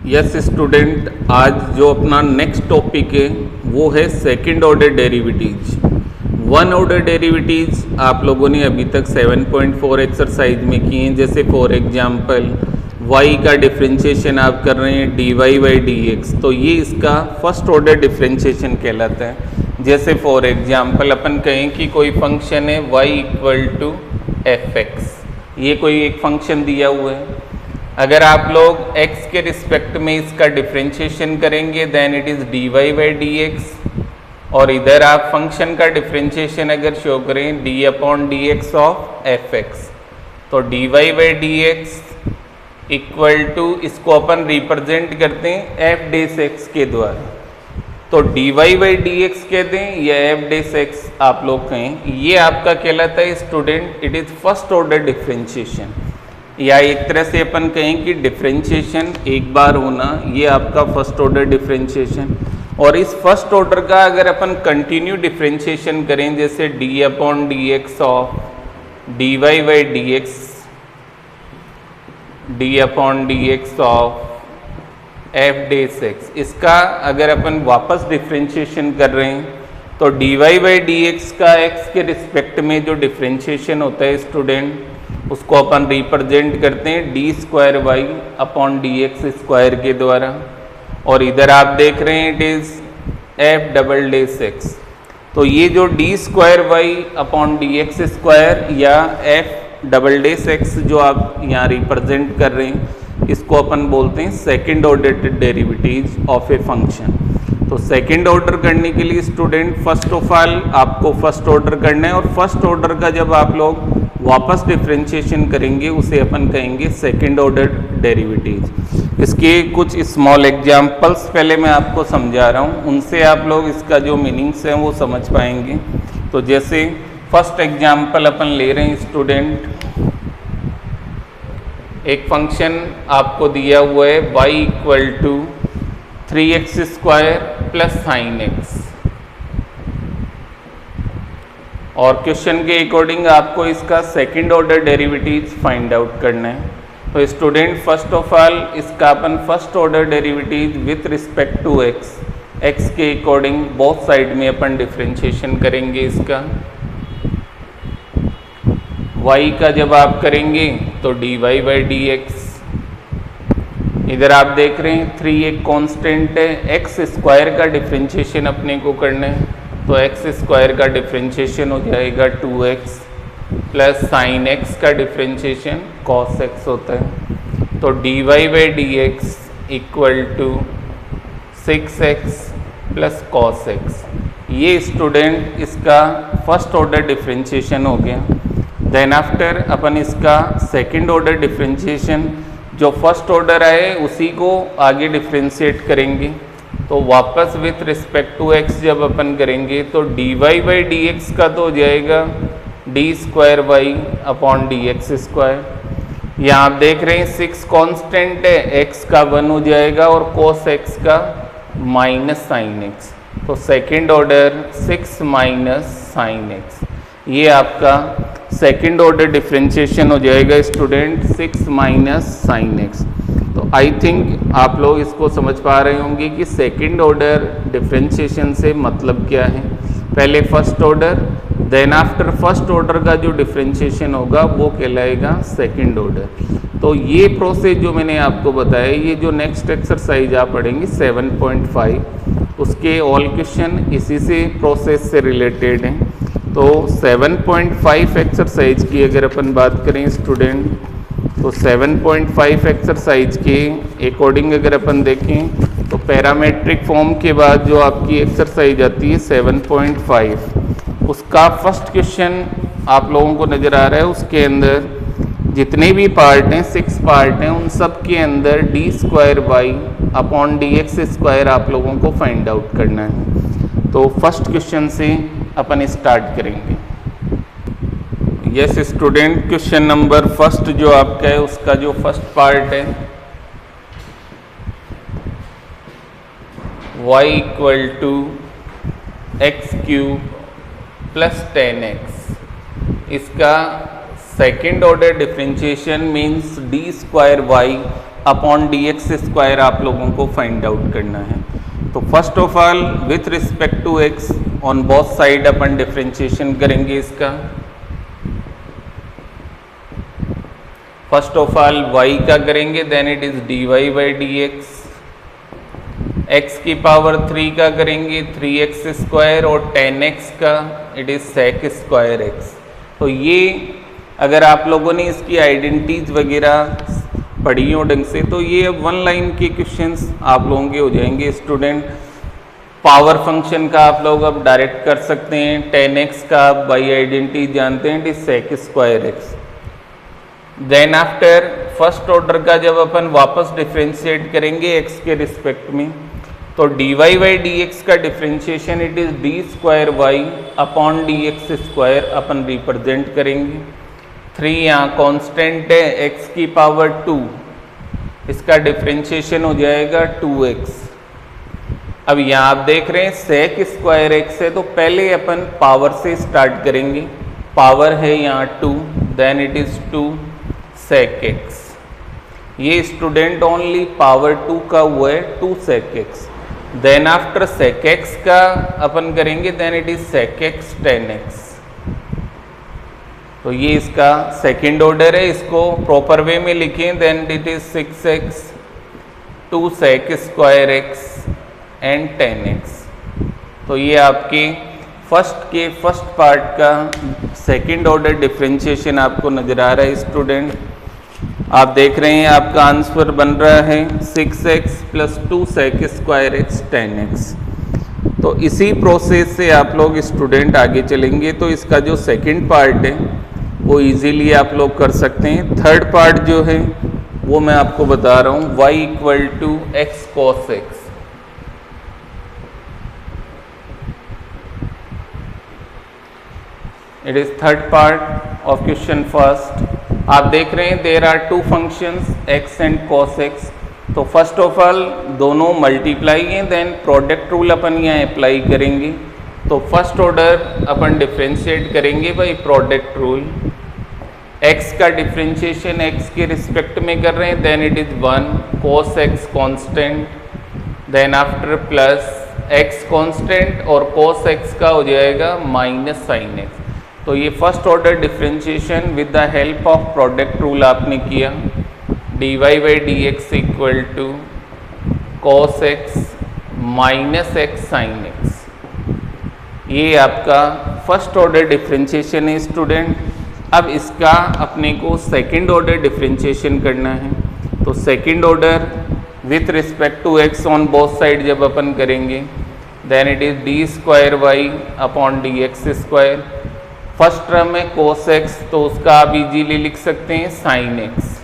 Yes student, आज जो अपना नेक्स्ट टॉपिक है वो है second order derivatives. One order derivatives आप लोगों ने अभी तक 7.4 एक्सरसाइज में किए हैं। जैसे फॉर एग्जांपल y का डिफरेंशिएशन आप कर रहे हैं dy बाई dx, तो ये इसका फर्स्ट ऑर्डर डिफरेंशिएशन कहलाता है। जैसे फॉर एग्जांपल अपन कहें कि कोई फंक्शन है y इक्वल टू fx, ये कोई एक फंक्शन दिया हुआ है। अगर आप लोग x के रिस्पेक्ट में इसका डिफरेंशिएशन करेंगे then it is dy by dx, और इधर आप फंक्शन का डिफरेंशिएशन अगर शो करें d upon dx of fx, तो dy by dx equal to, इसको अपन रिप्रेजेंट करते हैं f डेस x के द्वारा, तो dy बाई dx कहते हैं या f डेस x आप लोग कहें, ये आपका कहलाता है student it is first order differentiation. या एक तरह से अपन कहें कि डिफरेंशिएशन एक बार होना, ये आपका फर्स्ट ऑर्डर डिफरेंशिएशन। और इस फर्स्ट ऑर्डर का अगर अपन कंटिन्यू डिफरेंशिएशन करें, जैसे d upon dx of dy by d upon dx of f dash x, इसका अगर अपन वापस डिफरेंशिएशन कर रहे हैं तो dy बाई dx का x के रिस्पेक्ट में जो डिफरेंशिएशन होता है स्टूडेंट, उसको अपन रिप्रेजेंट करते हैं d square y upon d x square के द्वारा। और इधर आप देख रहे हैं it is f double dash x, तो ये जो d square y upon d x square या एफ डबल डेस एक्स जो आप यहाँ रिप्रेजेंट कर रहे हैं, इसको अपन बोलते हैं second order derivatives of a function. तो सेकेंड ऑर्डर करने के लिए स्टूडेंट फर्स्ट ऑफ ऑल आपको फर्स्ट ऑर्डर करना है, और फर्स्ट ऑर्डर का जब आप लोग वापस डिफरेंशिएशन करेंगे उसे अपन कहेंगे सेकंड ऑर्डर डेरिवेटिव्स। इसके कुछ स्मॉल एग्जांपल्स पहले मैं आपको समझा रहा हूँ, उनसे आप लोग इसका जो मीनिंग्स हैं वो समझ पाएंगे। तो जैसे फर्स्ट एग्जांपल अपन ले रहे हैं स्टूडेंट, एक फंक्शन आपको दिया हुआ है y equal to 3x square plus sine x, और क्वेश्चन के अकॉर्डिंग आपको इसका second order derivatives find out करना है। तो स्टूडेंट फर्स्ट ऑफ ऑल इसका अपन first order derivative with respect to x के अकॉर्डिंग बोथ साइड में अपन डिफरेंशिएशन करेंगे। इसका y का जब आप करेंगे तो dy बाई dx, इधर आप देख रहे हैं 3 एक कांस्टेंट है, x स्क्वायर का डिफरेंशिएशन अपने को करना है, तो x स्क्वायर का डिफरेंशिएशन हो जाएगा 2x प्लस साइन x का डिफरेंशिएशन cos x होता है, तो dy by dx equal to 6x plus cos x। ये स्टूडेंट इसका फर्स्ट ऑर्डर डिफरेंशिएशन हो गया। देन आफ्टर अपन इसका सेकंड ऑर्डर डिफरेंशिएशन, जो फर्स्ट ऑर्डर आए उसी को आगे डिफरेंशिएट करेंगे, तो वापस विथ रिस्पेक्ट टू x जब अपन करेंगे तो dy बाई dx का तो हो जाएगा d square y upon d x square. यहाँ आप देख रहे हैं 6 कांस्टेंट है, x का 1 हो जाएगा और cos x का माइनस साइन x, तो second order 6 minus sine x, ये आपका सेकेंड ऑर्डर डिफरेंशिएशन हो जाएगा स्टूडेंट 6 माइनस साइन x। तो आई थिंक आप लोग इसको समझ पा रहे होंगे कि सेकंड ऑर्डर डिफरेंशिएशन से मतलब क्या है। पहले first order, then after first order का जो डिफरेंशिएशन होगा वो कहलाएगा सेकंड ऑर्डर। तो ये प्रोसेस जो मैंने आपको बताया, ये जो नेक्स्ट एक्सरसाइज आप पढ़ेंगे 7.5, उसके ऑल क्वेश्चन इसी से प्रोसेस से रिलेटेड हैं। तो 7.5 एक्सरसाइज की अगर अपन बात करें स्टूडेंट, तो 7.5 एक्सरसाइज के अकॉर्डिंग अगर अपन देखें तो पैरामेट्रिक फॉर्म के बाद जो आपकी एक्सरसाइज आती है 7.5, उसका फर्स्ट क्वेश्चन आप लोगों को नज़र आ रहा है, उसके अंदर जितने भी पार्ट हैं 6 पार्ट हैं, उन सब के अंदर d square y upon d x square आप लोगों को फाइंड आउट करना है। तो फर्स्ट क्वेश्चन से अपन स्टार्ट करेंगे। Yes student, question number first जो आपका है उसका जो फर्स्ट पार्ट है y equal to x cube plus 10x, इसका second order differentiation means d square y upon d x square आप लोगों को फाइंड आउट करना है। तो first of all with respect to x on both side अपन differentiation करेंगे इसका। फर्स्ट ऑफ ऑल y का करेंगे, then it is dy by d x. x की पावर 3 का करेंगे 3x स्क्वायर, और 10x का it is sec square x। तो ये अगर आप लोगों ने इसकी आइडेंटिटीज वगैरह पढ़ी हो ढंग से तो ये अब वन लाइन के क्वेश्चंस आप लोगों के हो जाएंगे स्टूडेंट। पावर फंक्शन का आप लोग अब डायरेक्ट कर सकते हैं, 10x का आप बाई आइडेंटिटी जानते हैं, it is sec square x। Then after first order का जब अपन वापस डिफ्रेंशिएट करेंगे x के रिस्पेक्ट में, तो dy बाई डी एक्स का differentiation it is d square y upon d x square अपन रिप्रेजेंट करेंगे। 3 यहाँ कॉन्स्टेंट है, x की पावर 2, इसका डिफ्रेंशिएशन हो जाएगा 2x। अब यहाँ आप देख रहे हैं sec स्क्वायर x है, तो पहले अपन पावर से स्टार्ट करेंगे। पावर है यहाँ 2, then it is 2 sec x। ये स्टूडेंट ओनली पावर 2 का हुआ है 2 sec x। Then after sec x का अपन करेंगे, then it is sec x 10x। तो ये इसका सेकेंड ऑर्डर है, इसको प्रॉपर वे में लिखें, then it is 6x 2 sec square x and 10x। तो ये आपके फर्स्ट पार्ट का सेकेंड ऑर्डर डिफरेंशिएशन आपको नजर आ रहा है स्टूडेंट। आप देख रहे हैं आपका आंसर बन रहा है 6x plus 2 sec square x 10x। तो इसी प्रोसेस से आप लोग स्टूडेंट आगे चलेंगे, तो इसका जो सेकंड पार्ट है वो इजीली आप लोग कर सकते हैं। थर्ड पार्ट जो है वो मैं आपको बता रहा हूँ, y equal to x cos x। It is third part of question first. आप देख रहे हैं there are two functions x and cos x। तो फर्स्ट ऑफ ऑल दोनों मल्टीप्लाई हैं, देन प्रोडक्ट रूल अपन यहाँ अप्लाई करेंगे। तो फर्स्ट ऑर्डर अपन डिफ्रेंशिएट करेंगे बाई प्रोडक्ट रूल। x का डिफ्रेंशिएशन x के रिस्पेक्ट में कर रहे हैं, then it is 1 cos x constant, then after plus x constant और cos x का हो जाएगा माइनस sin x। तो ये first order differentiation with the help of product rule आपने किया। dy by d x equal to cos x minus x sin x। ये आपका फर्स्ट ऑर्डर डिफ्रेंशिएशन है स्टूडेंट। अब इसका अपने को सेकंड ऑर्डर डिफ्रेंशिएशन करना है। तो second order with respect to x on both side जब अपन करेंगे, then it is d square y upon d x square. First term है cos x, तो उसका आप इजीली लिख सकते हैं sin x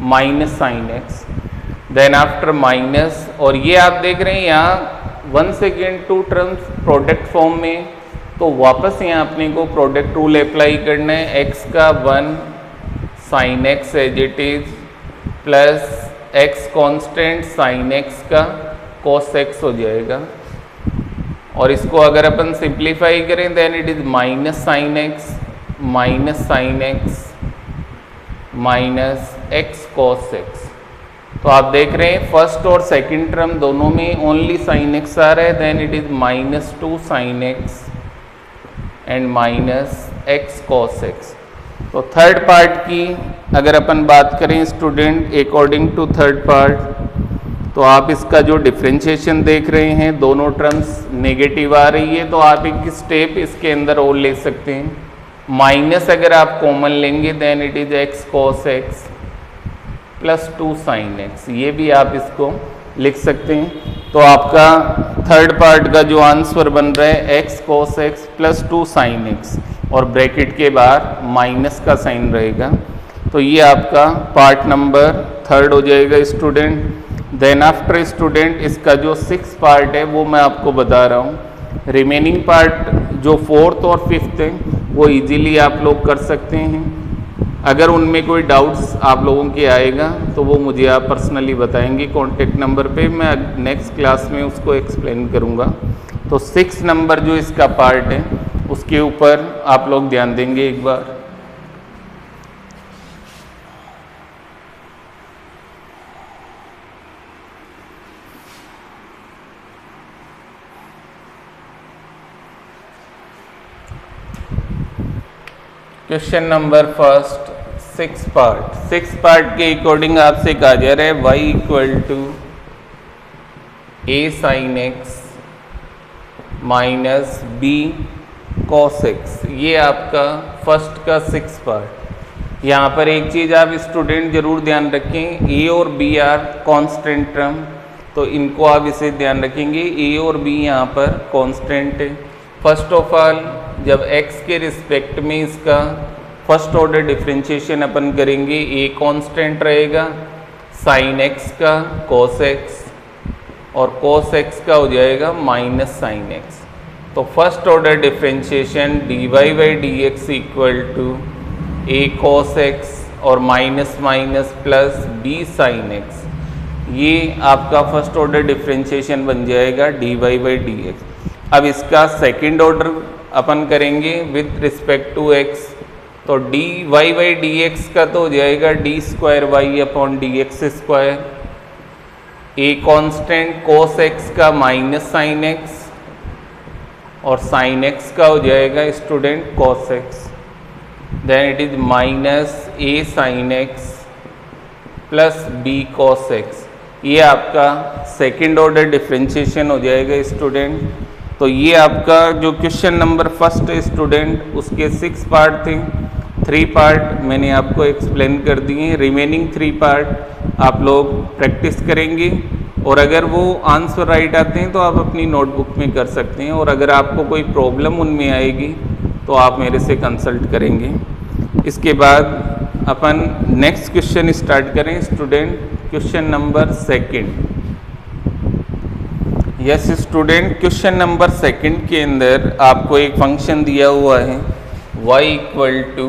minus sin x। Then after minus, और ये आप देख रहे हैं यहाँ 1 सेकेंड 2 टर्म्स प्रोडक्ट फॉर्म में, तो वापस यहाँ अपने को प्रोडक्ट रूल अप्लाई करना है। x का 1 sin x as it is plus x constant sin x का cos x हो जाएगा। और इसको अगर अपन सिंप्लीफाई करें, then it is minus sin x minus x cos x। तो आप देख रहे हैं फर्स्ट और सेकंड टर्म दोनों में ओनली sin x आ रहा है, then it is minus 2 sin x and minus x cos x। तो थर्ड पार्ट की अगर अपन बात करें student, according to third part, तो आप इसका जो डिफ्रेंशिएशन देख रहे हैं दोनों टर्म्स नेगेटिव आ रही है, तो आप एक स्टेप इसके अंदर और ले सकते हैं। माइनस अगर आप कॉमन लेंगे, then it is x cos x plus 2 sin x। ये भी आप इसको लिख सकते हैं। तो आपका थर्ड पार्ट का जो आंसर बन रहा है x cos x plus 2 sin x, और ब्रैकेट के बाहर माइनस का साइन रहेगा। तो ये आपका पार्ट नंबर थर्ड हो जाएगा स्टूडेंट। देन आफ्टर स्टूडेंट इसका जो 6th पार्ट है वो मैं आपको बता रहा हूँ। रिमेनिंग पार्ट जो 4th और 5th है वो इजीली आप लोग कर सकते हैं। अगर उनमें कोई डाउट्स आप लोगों के आएगा तो वो मुझे आप पर्सनली बताएंगे कॉन्टेक्ट नंबर पे, मैं नेक्स्ट क्लास में उसको एक्सप्लेन करूँगा। तो 6 नंबर जो इसका पार्ट है उसके ऊपर आप लोग ध्यान देंगे एक बार। Question number first, six part के अकॉर्डिंग आपसे कहा जा रहा है y equal to a sin x minus b cos x। ये आपका फर्स्ट का सिक्स पार्ट। यहाँ पर एक चीज़ आप स्टूडेंट जरूर ध्यान रखें, a और b आर कांस्टेंट टर्म, तो इनको आप इसे ध्यान रखेंगे, a और b यहाँ पर कांस्टेंट है। फर्स्ट ऑफ ऑल जब x के रिस्पेक्ट में इसका फर्स्ट ऑर्डर डिफरेंशिएशन अपन करेंगे, a कांस्टेंट रहेगा, sin x का cos x और cos x का हो जाएगा माइनस sin x। तो first order differentiation dy by dx equal to a cos x और minus minus plus b sin x, ये आपका फर्स्ट ऑर्डर डिफरेंशिएशन बन जाएगा dy बाई dx। अब इसका सेकंड ऑर्डर अपन करेंगे विद रिस्पेक्ट टू x, तो dy बाई dx का तो हो जाएगा d square y upon d x square, a constant cos x का माइनस sin x और sin x का हो जाएगा student cos x, then it is minus a sin x plus b cos x। ये आपका सेकेंड ऑर्डर डिफरेंशिएशन हो जाएगा student. तो ये आपका जो क्वेश्चन नंबर फर्स्ट है स्टूडेंट, उसके सिक्स पार्ट थे, थ्री पार्ट मैंने आपको एक्सप्लेन कर दिए, रिमेनिंग थ्री पार्ट आप लोग प्रैक्टिस करेंगे और अगर वो आंसर राइट आते हैं तो आप अपनी नोटबुक में कर सकते हैं, और अगर आपको कोई प्रॉब्लम उनमें आएगी तो आप मेरे से कंसल्ट करेंगे। इसके बाद अपन नेक्स्ट क्वेश्चन स्टार्ट करें student, question number second. Yes student, question number second के अंदर आपको एक फंक्शन दिया हुआ है y equal to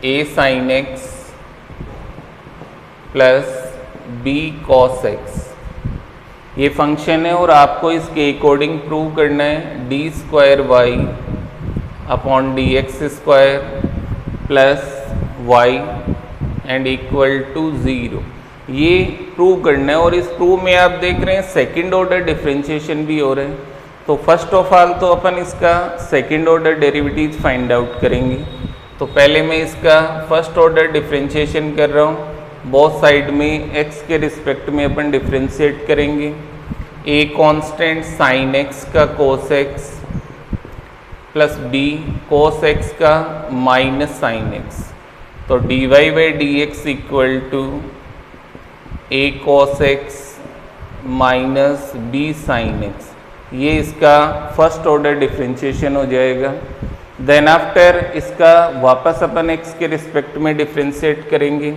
a sin x plus b cos x, ये फंक्शन है और आपको इसके अकॉर्डिंग प्रूव करना है d square y upon d x square plus y and equal to zero, ये प्रूव करना है। और इस प्रूव में आप देख रहे हैं सेकंड ऑर्डर डिफरेंशिएशन भी हो रहे हैं। तो फर्स्ट ऑफ ऑल तो अपन इसका second order derivative find out करेंगे। तो पहले मैं इसका फर्स्ट ऑर्डर डिफरेंशिएशन कर रहा हूँ, बोथ साइड में x के रिस्पेक्ट में अपन डिफरेंशिएट करेंगे। a कांस्टेंट sin x का cos x plus b cos x का माइनस sin x, तो dy by dx equal to a cos x minus b sin x, ये इसका फर्स्ट ऑर्डर डिफरेंशिएशन हो जाएगा। देन आफ्टर इसका वापस अपन x के रिस्पेक्ट में डिफरेंशिएट करेंगे,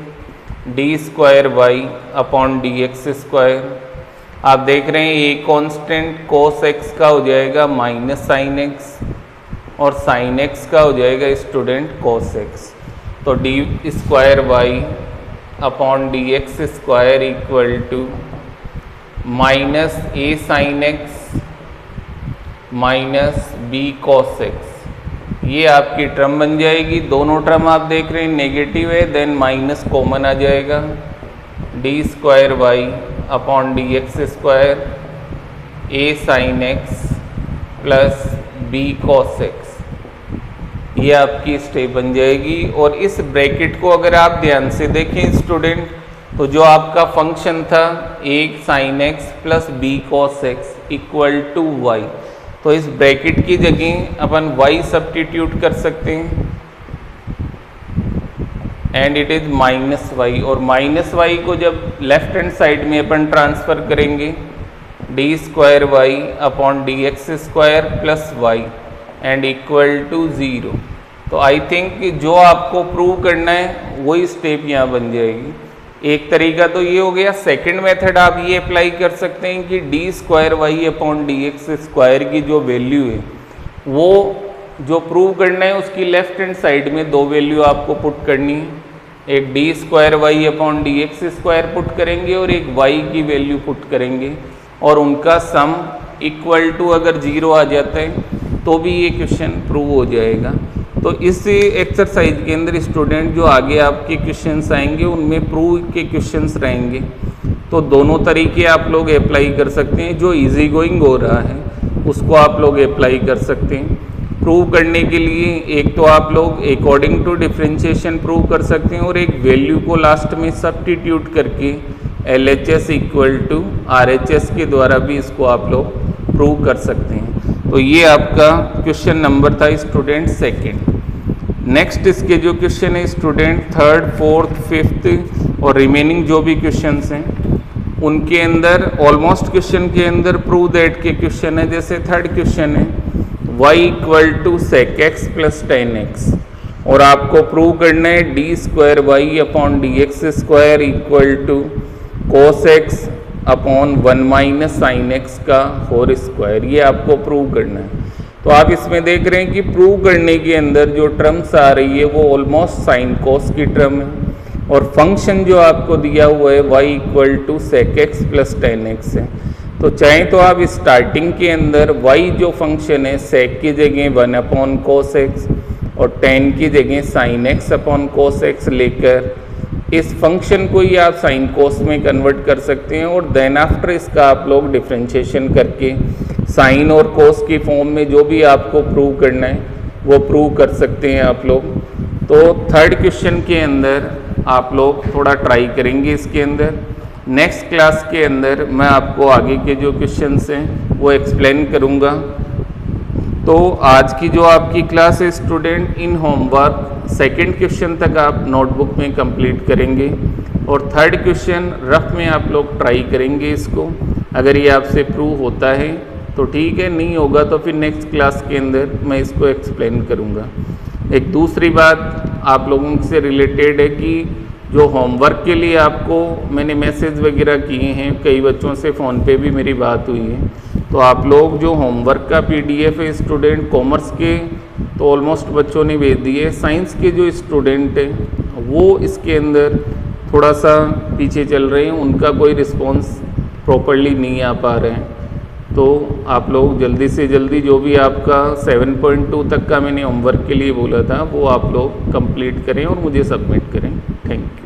d square y upon d x square. आप देख रहे हैं a कांस्टेंट cos x का हो जाएगा माइनस sin x और sin x का हो जाएगा स्टूडेंट cos x, तो d square y upon d x square equal to minus a sin x minus b cos x, ये आपकी टर्म बन जाएगी। दोनों टर्म आप देख रहे हैं नेगेटिव है, देन माइनस कॉमन आ जाएगा, d square y upon d x square a sin x plus b cos x, ये आपकी स्टेप बन जाएगी। और इस ब्रैकेट को अगर आप ध्यान से देखें स्टूडेंट, तो जो आपका फंक्शन था a sin x plus b cos x equal to y, तो इस ब्रैकेट की जगह अपन y सब्स्टिट्यूट कर सकते हैं and it is minus y, और माइनस वाई को जब लेफ्ट हैंड साइड में अपन ट्रांसफ़र करेंगे d square y upon d x square plus y and equal to zero. तो आई थिंक जो आपको प्रूव करना है वही स्टेप यहाँ बन जाएगी। एक तरीका तो ये हो गया, सेकंड मेथड आप ये अप्लाई कर सकते हैं कि d square y upon d x square की जो वैल्यू है वो जो प्रूव करना है उसकी लेफ्ट हैंड साइड में दो वैल्यू आपको पुट करनी है, एक d square y upon d x square put करेंगे और एक वाई की वैल्यू पुट करेंगे, और उनका सम इक्वल टू अगर ज़ीरो आ जाता है तो भी ये क्वेश्चन प्रूव हो जाएगा। तो इस एक्सरसाइज के अंदर स्टूडेंट जो आगे आपके क्वेश्चंस आएंगे उनमें प्रूव के क्वेश्चंस रहेंगे, तो दोनों तरीके आप लोग अप्लाई कर सकते हैं। जो इजी गोइंग हो रहा है उसको आप लोग अप्लाई कर सकते हैं। प्रूव करने के लिए एक तो आप लोग अकॉर्डिंग टू डिफरेंशिएशन प्रूव कर सकते हैं और एक वैल्यू को लास्ट में सब्स्टिट्यूट करके LHS इक्वल टू RHS के द्वारा भी इसको आप लोग प्रूव कर सकते हैं। तो ये आपका क्वेश्चन नंबर था स्टूडेंट सेकंड। नेक्स्ट इसके जो क्वेश्चन है स्टूडेंट थर्ड, फोर्थ, फिफ्थ और रिमेनिंग जो भी क्वेश्चंस हैं उनके अंदर ऑलमोस्ट क्वेश्चन के अंदर प्रूव दैट के क्वेश्चन है। जैसे थर्ड क्वेश्चन है y equal to sec x plus tan x और आपको प्रूव करना है d square y upon d x square equal to cos x upon 1 minus sine x का होल स्क्वायर, ये आपको प्रूव करना है। तो आप इसमें देख रहे हैं कि प्रूव करने के अंदर जो टर्म्स आ रही है वो ऑलमोस्ट साइन कोस की टर्म है और फंक्शन जो आपको दिया हुआ है y equal to sec x plus tan x है। तो चाहे तो आप स्टार्टिंग के अंदर y जो फंक्शन है सेक की जगह 1 अपॉन कोस एक्स और टेन की जगह sine x upon cos x लेकर इस फंक्शन को ही आप साइन कोस में कन्वर्ट कर सकते हैं और देन आफ्टर इसका आप लोग डिफरेंशिएशन करके साइन और कोस की फॉर्म में जो भी आपको प्रूव करना है वो प्रूव कर सकते हैं आप लोग। तो थर्ड क्वेश्चन के अंदर आप लोग थोड़ा ट्राई करेंगे इसके अंदर। नेक्स्ट क्लास के अंदर मैं आपको आगे के जो क्वेश्चंस हैं वो एक्सप्लेन करूँगा। तो आज की जो आपकी क्लास है student in homework second question तक आप नोटबुक में कंप्लीट करेंगे और थर्ड क्वेश्चन रफ में आप लोग ट्राई करेंगे इसको। अगर ये आपसे प्रूव होता है तो ठीक है, नहीं होगा तो फिर नेक्स्ट क्लास के अंदर मैं इसको एक्सप्लेन करूँगा। एक दूसरी बात आप लोगों से रिलेटेड है कि जो होमवर्क के लिए आपको मैंने मैसेज वगैरह किए हैं, कई बच्चों से फ़ोन पे भी मेरी बात हुई है, तो आप लोग जो होमवर्क का PDF है स्टूडेंट कॉमर्स के तो ऑलमोस्ट बच्चों ने भेज दिए। साइंस के जो स्टूडेंट हैं वो इसके अंदर थोड़ा सा पीछे चल रहे हैं, उनका कोई रिस्पॉन्स प्रॉपरली नहीं आ पा रहे हैं। तो आप लोग जल्दी से जल्दी जो भी आपका 7.2 तक का मैंने होमवर्क के लिए बोला था वो आप लोग कंप्लीट करें और मुझे सबमिट करें। Thank you.